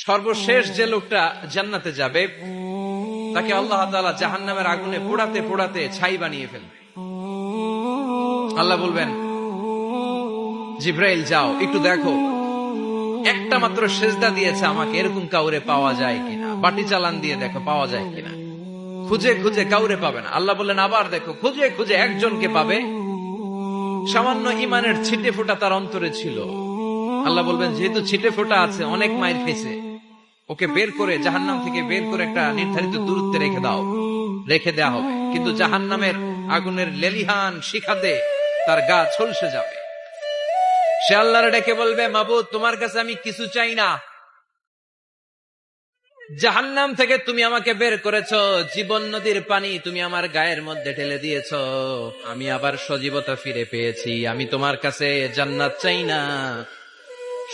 সর্বশেষ যে লোকটা জান্নাতে যাবে তাকে আল্লাহ তাআলা জাহান্নামের আগুনে পোড়াতে পোড়াতে ছাই বানিয়ে ফেলবে। আল্লাহ বলবেন, জিব্রাইল যাও একটু দেখো, একটা মাত্র সেজদা দিয়েছে আমাকে, এরকম কাউরে পাওয়া যায় কিনা। বাটি চালান দিয়ে দেখো পাওয়া যায় কিনা। খুঁজে খুঁজে কাউরে পাবে না। আল্লাহ বললেন, আবার দেখো, খুঁজে খুঁজে একজনকে পাবে, সামান্য ইমানের ছিটে ফোঁটা তার অন্তরে ছিল। আল্লাহ বলবেন, যেহেতু ছিটে ফোঁটা আছে, অনেক মায়ের খেয়েছে, ওকে বের করে জাহান্নাম থেকে বের করে একটা নির্ধারিত দূরত্বে রেখে দাও। রেখে দেয়া হবে, কিন্তু জাহান্নামের আগুনের লেলিহান শিখাতে তার গা ঝলসে যাবে। সে আল্লাহরে ডেকে বলবে, মাবুদ, তোমার কাছে আমি কিছু চাই না। জাহান্নাম থেকে তুমি আমাকে বের করেছো, জীবন নদীর পানি তুমি আমার গায়ের মধ্যে ঢেলে দিয়েছো, আমি আবার সজীবতা ফিরে পেয়েছি। আমি তোমার কাছে জান্নাত চাই না,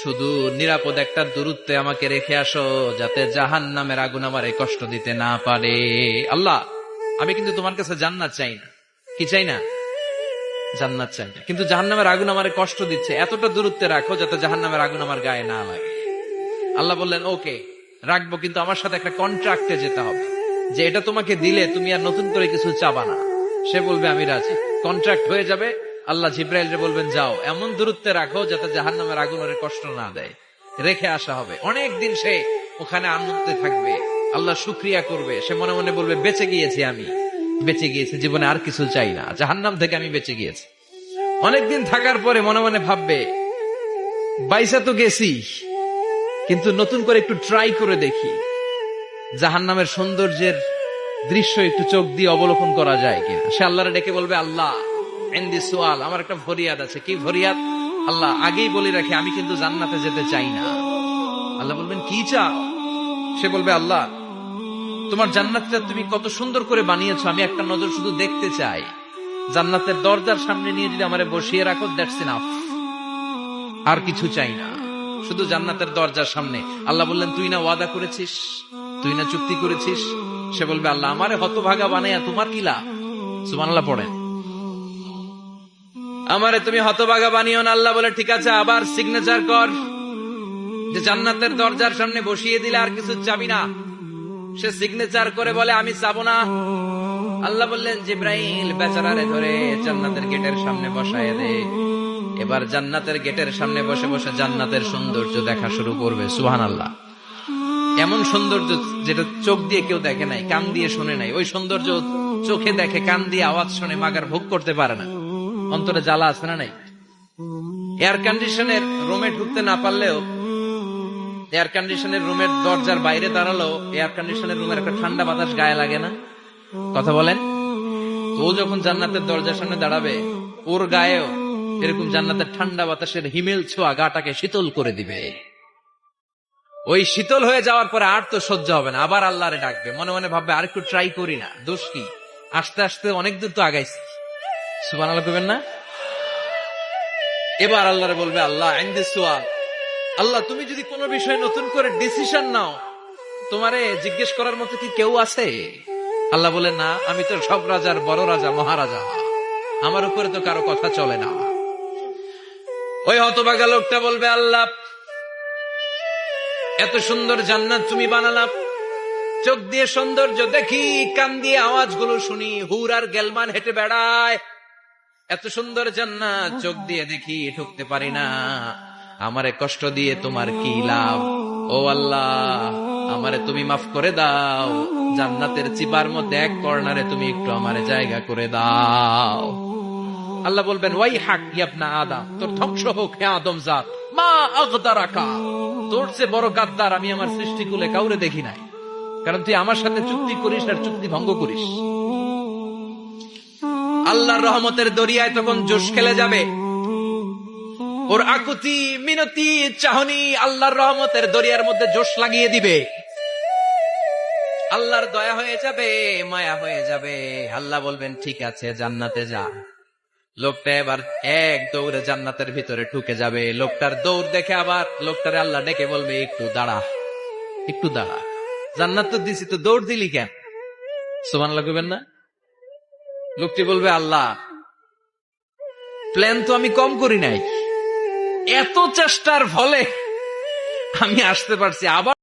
শুধু নিরাপদ একটা দূরত্বে আমাকে রেখে আসো, যাতে জাহান্নামের আগুন আমারে কষ্ট দিতে না পারে। আল্লাহ, আমি কিন্তু তোমার কাছে জান্নাত চাই না। কি চাই না? জান্নাত চাই না, কিন্তু জাহান্নামের আগুন আমারে কষ্ট দিচ্ছে, এতটা দূরত্বে রাখো যাতে জাহান্নামের আগুন আমার গায়ে না লাগে। আল্লাহ বললেন, ওকে রাখবো, কিন্তু আমার সাথে একটা কন্ট্রাক্টে যেতে হবে, যে এটা তোমাকে দিলে তুমি আর নতুন করে কিছু চাবা না। সে বলবে, আমি রাজি। কন্ট্রাক্ট হয়ে যাবে। আল্লাহ জিব্রাইলকে বলবেন, যাও এমন দূরত্বে রাখো যাতে জাহান্নামের আগুন ওরে কষ্ট না দেয়। রেখে আসা হবে। অনেক দিন সে ওখানে আনন্দে থাকবে, আল্লাহ শুকরিয়া করবে। সে মনে মনে বলবে, বেঁচে গিয়েছি, আমি বেঁচে গিয়েছি, জীবনে আর কিছু চাই না, জাহান্নাম থেকে আমি বেঁচে গিয়েছি। অনেকদিন থাকার পরে মনে মনে ভাববে, বাইসা তো গেছি, কিন্তু নতুন করে একটু ট্রাই করে দেখি, জাহান্নামের সৌন্দর্যের দৃশ্য একটু চোখ দিয়ে অবলোকন করা যায় কিনা। সে আল্লাহরে ডেকে বলবে, আল্লাহ ইনদি সুআল, আমার একটা ফরিয়াদ আছে। কি ফরিয়াদ? আল্লাহ আগেই বলে রাখি, আমি কিন্তু জান্নাতে যেতে চাই না। আল্লাহ বলবেন, কি চাও? সে বলবে, আল্লাহ তোমার জান্নাতটা তুমি কত সুন্দর করে বানিয়েছো, আমি একটা নজর শুধু দেখতে চাই। জান্নাতের দরজার সামনে নিয়ে যদি আমারে বসিয়ে রাখো, দ্যাটস ইনাফ, আর কিছু চাই না, শুধু জান্নাতের দরজার সামনে। আল্লাহ বললেন, তুই না ওয়াদা করেছিস, তুই না চুক্তি করেছিস। সে বলবে, আল্লাহ আমারে হতভাগা বানাইয়া তোমার কি লাভ? সুবহানাল্লাহ পড়েন। আমারে তুমি হতভাগা বানিও না। আল্লাহ বলে, ঠিক আছে, আবার সিগনেচার কর যে জান্নাতের দরজার সামনে বসিয়ে দিলে আর কিছু চাবি না। সে সিগনেচার করে বলে, আমি চাবো না। আল্লাহ বললেন, জিব্রাইল বেচারারে ধরে জান্নাতের গেটের সামনে বসায় দে। এবার জান্নাতের গেটের সামনে বসে বসে জান্নাতের সৌন্দর্য দেখা শুরু করবে। সুবহানাল্লাহ। এমন সৌন্দর্য যেটা চোখ দিয়ে কেউ দেখে নাই, কান দিয়ে শুনে নাই। ওই সৌন্দর্য চোখে দেখে, কান দিয়ে আওয়াজ শুনে মাগার ভোগ করতে পারে না। অন্তরে জ্বালা আছে না নাই? এয়ার কন্ডিশনের রুমে ঢুকতে না পারলেও, এয়ার কন্ডিশনের রুমের দরজার বাইরে দাঁড়ালো, এয়ার কন্ডিশনের রুমের একটা ঠান্ডা বাতাস গায়ে লাগে না? কথা বলেন। ও যখন জান্নাতের দরজার সামনে দাঁড়াবে, ওর গায়েও এরকম জান্নাতের ঠান্ডা বাতাসের হিমেল ছোঁয়া গাটাকে শীতল করে দিবে। ওই শীতল হয়ে যাওয়ার পরে আর তো সহ্য হবে না, আবার আল্লাহরে ডাকবে। মনে মনে ভাববে, আর একটু ট্রাই করি না, দোষ কি? আস্তে আস্তে অনেক দূর তো আগাইছি। সুবহানাল্লাহ কইবেন না? এবার আল্লাহরে বলবে, আল্লাহ ইনদি সুআল, আল্লাহ তুমি যদি কোনো বিষয়ে নতুন করে ডিসিশন নাও, তোমারে জিজ্ঞেস করার মতো কি কেউ আছে? আল্লাহ বলে, না, আমি তো সব রাজার বড় রাজা, মহারাজা, আমার উপরে তো কারো কথা চলে না। ওই হতভাগা লোকটা বলবে, আল্লাহ এত সুন্দর জান্নাত তুমি বানালাম, চোখ দিয়ে সৌন্দর্য দেখি, কান দিয়ে আওয়াজগুলো শুনি, হুর আর গেলমান হেঁটে বেড়ায়, এত সুন্দর জান্নাত চোখ দিয়ে দেখি, ঢুকতে পারি না, আমারে কষ্ট দিয়ে তোমার কি লাভ? ও আল্লাহ, আমারে তুমি মাফ করে দাও, জান্নাতের চিপার মধ্যে এক কর্নারে তুমি একটু আমারে জায়গা করে দাও। আল্লাহ বলবেন, ওয়াই হাক ইবনা আদম, তোর ধ্বংস হোক হে আদম জাত, মা আগদারাকা, তোর চেয়ে বড় গাদ্দার আমি আমার সৃষ্টিকুলে কাউরে দেখি নাই, কারণ তুই আমার সাথে চুক্তি করিস আর চুক্তি ভঙ্গ করিস। আল্লাহর রহমতের দরিয়ায় তখন জোশ খেলে যাবে। ওর আকুতি মিনতি চাহনি আল্লাহর রহমতের দরিয়ার মধ্যে জোশ লাগিয়ে দিবে। আল্লাহর দয়া হয়ে যাবে, মায়া হয়ে যাবে। আল্লাহ বলবেন, ঠিক আছে, জান্নাতে যা। লোকটা এবার এক দৌড়ে জান্নাতের ভিতরে ঢুকে যাবে। লোকটার দৌড় দেখে আবার লোকটারে আল্লাহ ডেকে বলবে, একটু দাঁড়া, একটু দাঁড়া, জান্নাত তো দিছি, তো দৌড় দিলি কেন? সুবহানাল্লাহ কইবেন না? লোকটি বলবে, আল্লাহ প্ল্যান তো আমি কম করি নাই, এত চেষ্টার ফলে আমি আসতে পারছি। আবার